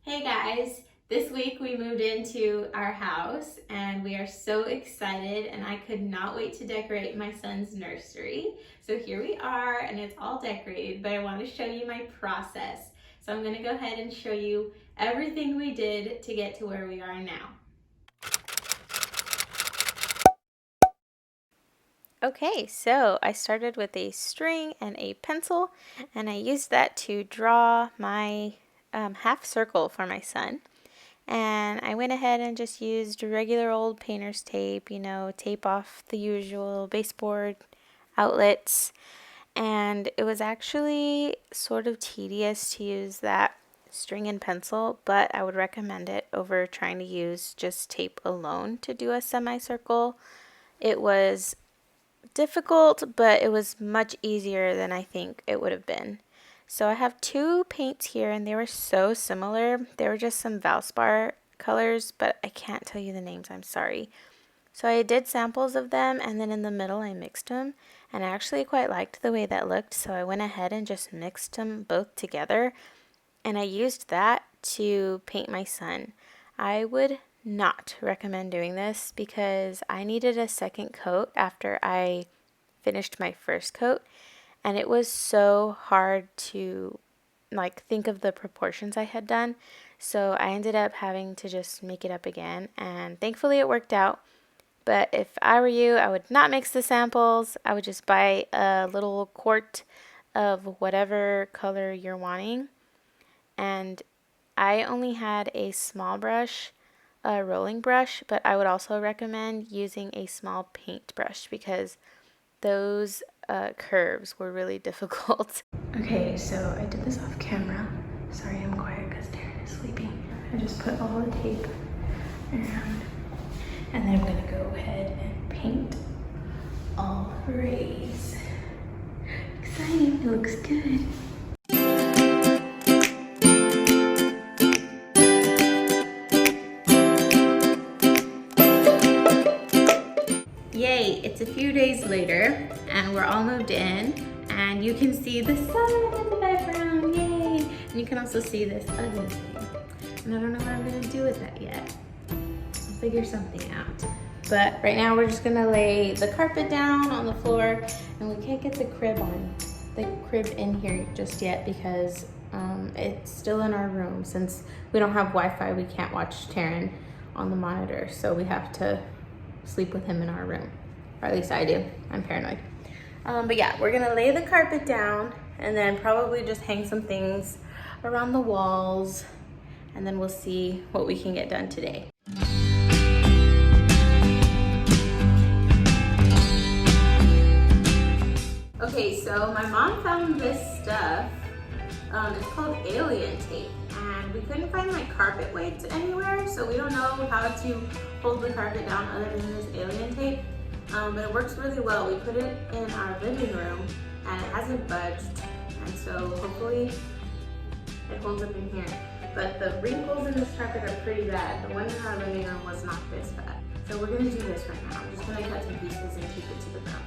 Hey guys, this week we moved into our house and we are so excited and I could not wait to decorate my son's nursery. So here we are and it's all decorated, but I want to show you my process. So I'm going to go ahead and show you everything we did to get to where we are now. Okay, so I started with a string and a pencil, and I used that to draw my half circle for my son. And I went ahead and just used regular old painter's tape, tape off the usual baseboard outlets. And it was actually sort of tedious to use that string and pencil, but I would recommend it over trying to use just tape alone to do a semicircle. It was difficult, but it was much easier than I think it would have been. So I have two paints here, and they were so similar. They were just some Valspar colors, but I can't tell you the names, I'm sorry. So I did samples of them, and then in the middle I mixed them, and I actually quite liked the way that looked, so I went ahead and just mixed them both together, and I used that to paint my son. I would not recommend doing this because I needed a second coat after I finished my first coat, and it was so hard to think of the proportions I had done. So I ended up having to just make it up again, and thankfully it worked out. But if I were you, I would not mix the samples. I would just buy a little quart of whatever color you're wanting. And I only had a small brush, a rolling brush, but I would also recommend using a small paint brush because those curves were really difficult. Okay, so I did this off camera. Sorry I'm quiet because Taryn is sleeping. I just put all the tape around, and then I'm gonna go ahead and paint all rays. Exciting, it looks good. Yay, it's a few days later and we're all moved in and you can see the sun in the background, yay! And you can also see this ugly thing. And I don't know what I'm gonna do with that yet. I'll figure something out. But right now we're just gonna lay the carpet down on the floor, and we can't get the crib in here just yet because it's still in our room. Since we don't have Wi-Fi, we can't watch Taryn on the monitor, so we have to sleep with him in our room, or at least I do. I'm paranoid. But yeah, we're gonna lay the carpet down and then probably just hang some things around the walls, and then we'll see what we can get done today. Okay, so my mom found this stuff. It's called alien tape, and we couldn't find like carpet weights anywhere, so we don't know how to hold the carpet down other than this alien tape. But it works really well. We put it in our living room and it hasn't budged, and so hopefully it holds up in here. But the wrinkles in this carpet are pretty bad. The one in our living room was not this bad. So we're gonna do this right now. I'm just gonna cut some pieces and keep it to the ground.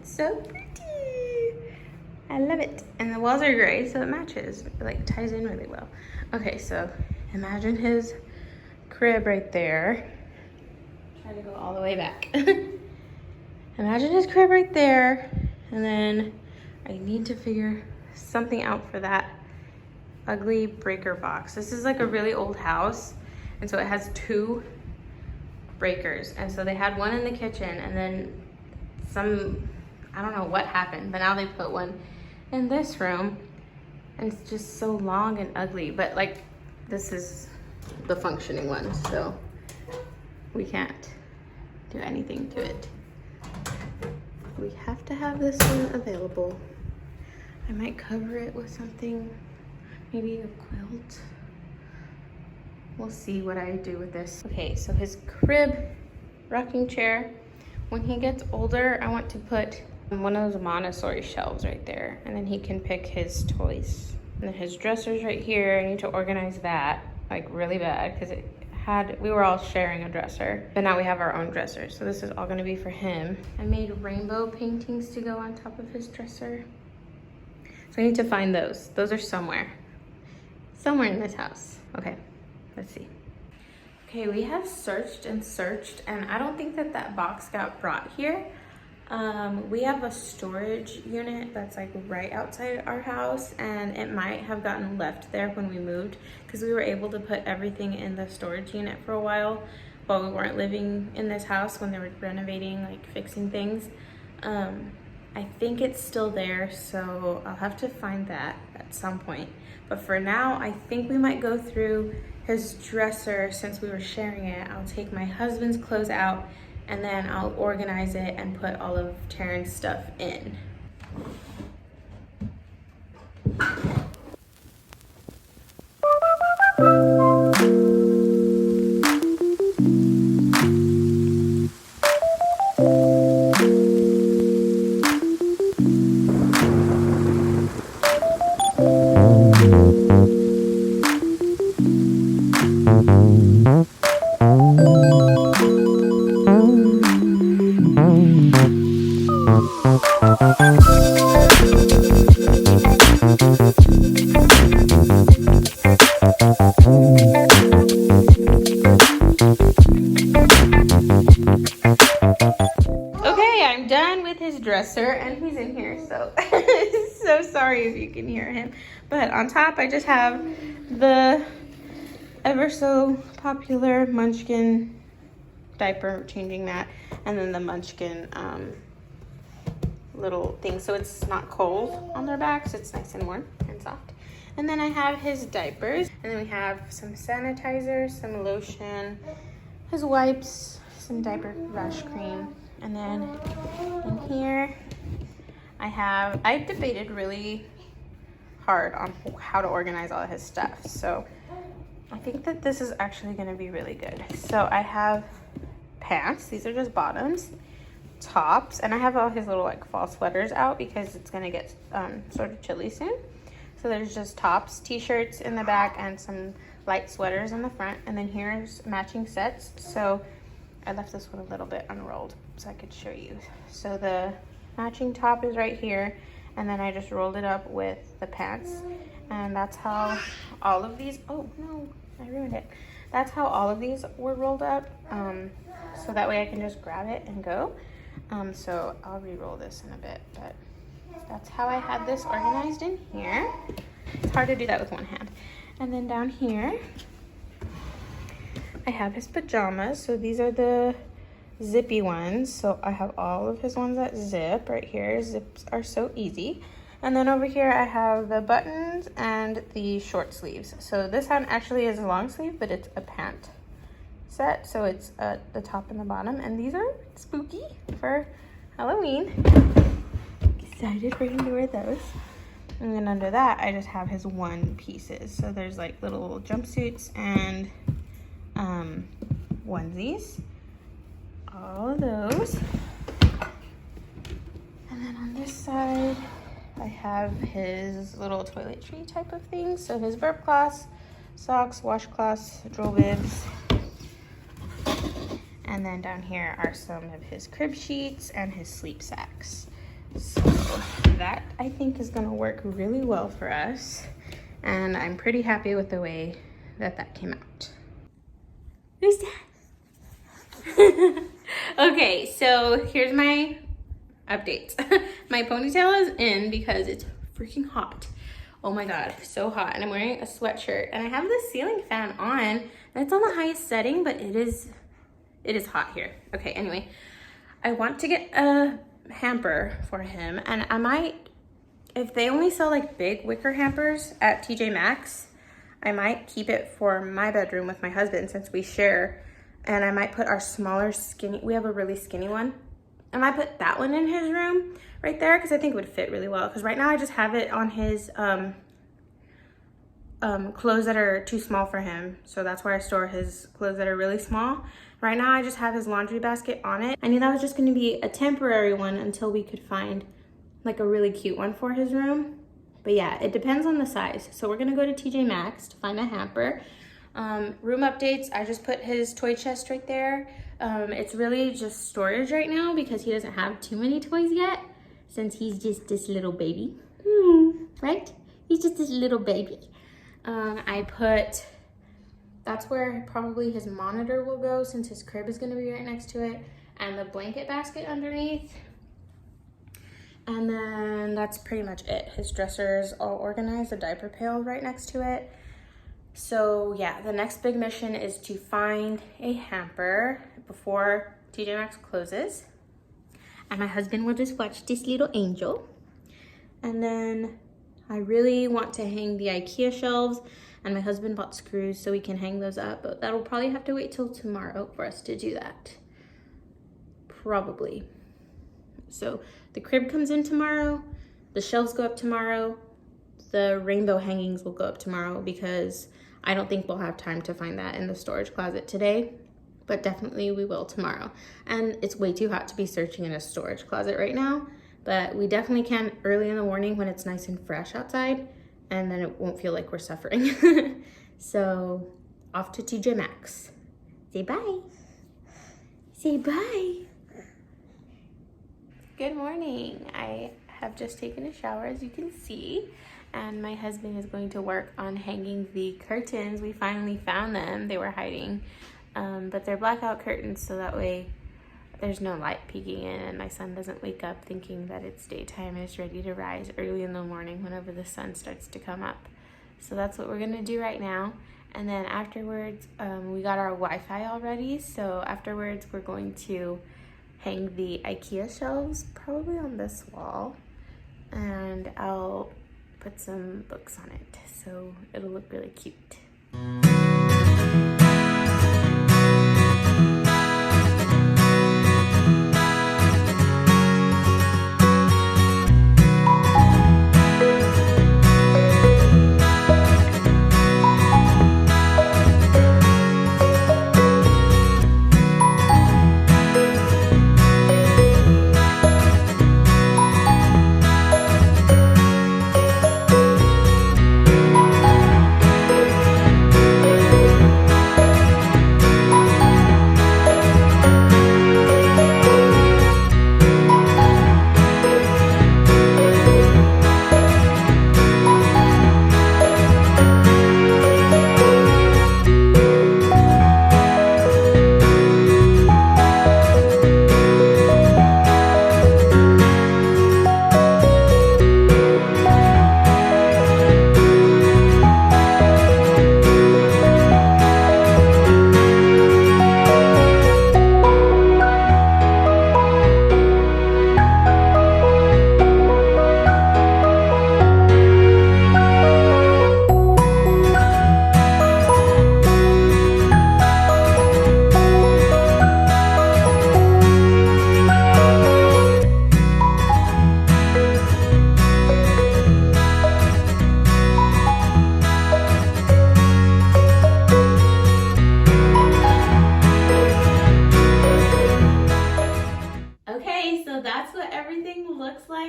So pretty. I love it. And the walls are gray, so it matches. It like ties in really well. Okay, so imagine his crib right there. Try to go all the way back. Imagine his crib right there. And then I need to figure something out for that ugly breaker box. This is like a really old house, and so it has two breakers. And so they had one in the kitchen, and then I don't know what happened, but now they put one in this room, and it's just so long and ugly. But like, this is the functioning one, so we can't do anything to it. We have to have this one available. I might cover it with something, maybe a quilt. We'll see what I do with this. Okay, so his crib rocking chair. When he gets older, I want to put one of those Montessori shelves right there, and then he can pick his toys. And then his dresser's right here. I need to organize that. like really bad because we were all sharing a dresser, but now we have our own dresser. So this is all gonna be for him. I made rainbow paintings to go on top of his dresser. So I need to find those. Those are somewhere in this house. Okay, let's see. Okay, we have searched and searched, and I don't think that box got brought here. We have a storage unit that's like right outside our house, and it might have gotten left there when we moved because we were able to put everything in the storage unit for a while we weren't living in this house when they were renovating, like fixing things. I think it's still there, so I'll have to find that at some point. But for now, I think we might go through his dresser since we were sharing it. I'll take my husband's clothes out and then I'll organize it and put all of Taryn's stuff in. Dresser, and he's in here, so so sorry if you can hear him. But on top I just have the ever so popular Munchkin diaper, changing that, and then the Munchkin little thing so it's not cold on their backs, it's nice and warm and soft. And then I have his diapers, and then we have some sanitizer, some lotion, his wipes, some diaper rash cream. And then in here, I debated really hard on how to organize all of his stuff. So I think that this is actually gonna be really good. So I have pants, these are just bottoms, tops, and I have all his little like fall sweaters out because it's gonna get sort of chilly soon. So there's just tops, t-shirts in the back, and some light sweaters in the front. And then here's matching sets. So I left this one a little bit unrolled so I could show you. So the matching top is right here, and then I just rolled it up with the pants, and that's how all of these, oh no, I ruined it. That's how all of these were rolled up, so that way I can just grab it and go. So I'll re-roll this in a bit, but that's how I had this organized in here. It's hard to do that with one hand. And then down here, I have his pajamas. So these are the zippy ones. So I have all of his ones that zip right here. Zips are so easy. And then over here I have the buttons and the short sleeves. So this one actually is a long sleeve, but it's a pant set. So it's the top and the bottom. And these are spooky for Halloween. Excited for him to wear those. And then under that, I just have his one pieces. So there's like little jumpsuits and onesies, all of those. And then on this side, I have his little toiletry type of things. So his burp cloths, socks, washcloths, drool bibs. And then down here are some of his crib sheets and his sleep sacks. So that I think is gonna work really well for us. And I'm pretty happy with the way that came out. Who's that? Okay, so here's my updates. My ponytail is in because it's freaking hot. Oh my god, so hot. And I'm wearing a sweatshirt, and I have the ceiling fan on, and it's on the highest setting, but it is hot here. Okay, anyway, I want to get a hamper for him, and I might, if they only sell like big wicker hampers at TJ Maxx, I might keep it for my bedroom with my husband since we share, and I might put our smaller skinny, we have a really skinny one, I might put that one in his room right there because I think it would fit really well, because right now I just have it on his clothes that are too small for him, so that's where I store his clothes that are really small. Right now I just have his laundry basket on it. I knew that was just going to be a temporary one until we could find like a really cute one for his room. But yeah, it depends on the size. So we're going to go to TJ Maxx to find a hamper. Room updates, I just put his toy chest right there. It's really just storage right now because he doesn't have too many toys yet since he's just this little baby. Right? He's just this little baby. That's where probably his monitor will go since his crib is gonna be right next to it, and the blanket basket underneath. And then that's pretty much it. His dresser's all organized, the diaper pail right next to it. So yeah, the next big mission is to find a hamper before TJ Maxx closes. And my husband will just watch this little angel. And then I really want to hang the IKEA shelves, and my husband bought screws so we can hang those up, but that'll probably have to wait till tomorrow for us to do that. Probably. So the crib comes in tomorrow, the shelves go up tomorrow, the rainbow hangings will go up tomorrow because I don't think we'll have time to find that in the storage closet today, but definitely we will tomorrow. And it's way too hot to be searching in a storage closet right now, but we definitely can early in the morning when it's nice and fresh outside, and then it won't feel like we're suffering. So off to TJ Maxx. Say bye. Say bye. Good morning. I have just taken a shower, as you can see, and my husband is going to work on hanging the curtains. We finally found them. They were hiding, but they're blackout curtains, so that way there's no light peeking in and my son doesn't wake up thinking that it's daytime and is ready to rise early in the morning whenever the sun starts to come up. So that's what we're gonna do right now. And then afterwards, we got our Wi-Fi all ready, so afterwards we're going to hang the IKEA shelves probably on this wall, and I'll put some books on it so it'll look really cute.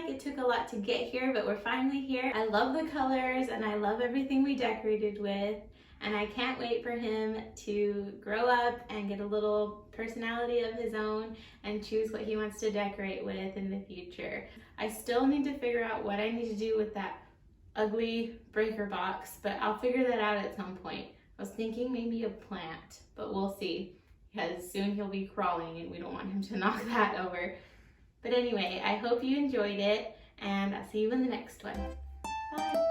It took a lot to get here, but we're finally here. I love the colors and I love everything we decorated with, and I can't wait for him to grow up and get a little personality of his own and choose what he wants to decorate with in the future. I still need to figure out what I need to do with that ugly breaker box, but I'll figure that out at some point. I was thinking maybe a plant, but we'll see, because soon he'll be crawling and we don't want him to knock that over. But anyway, I hope you enjoyed it, and I'll see you in the next one. Bye.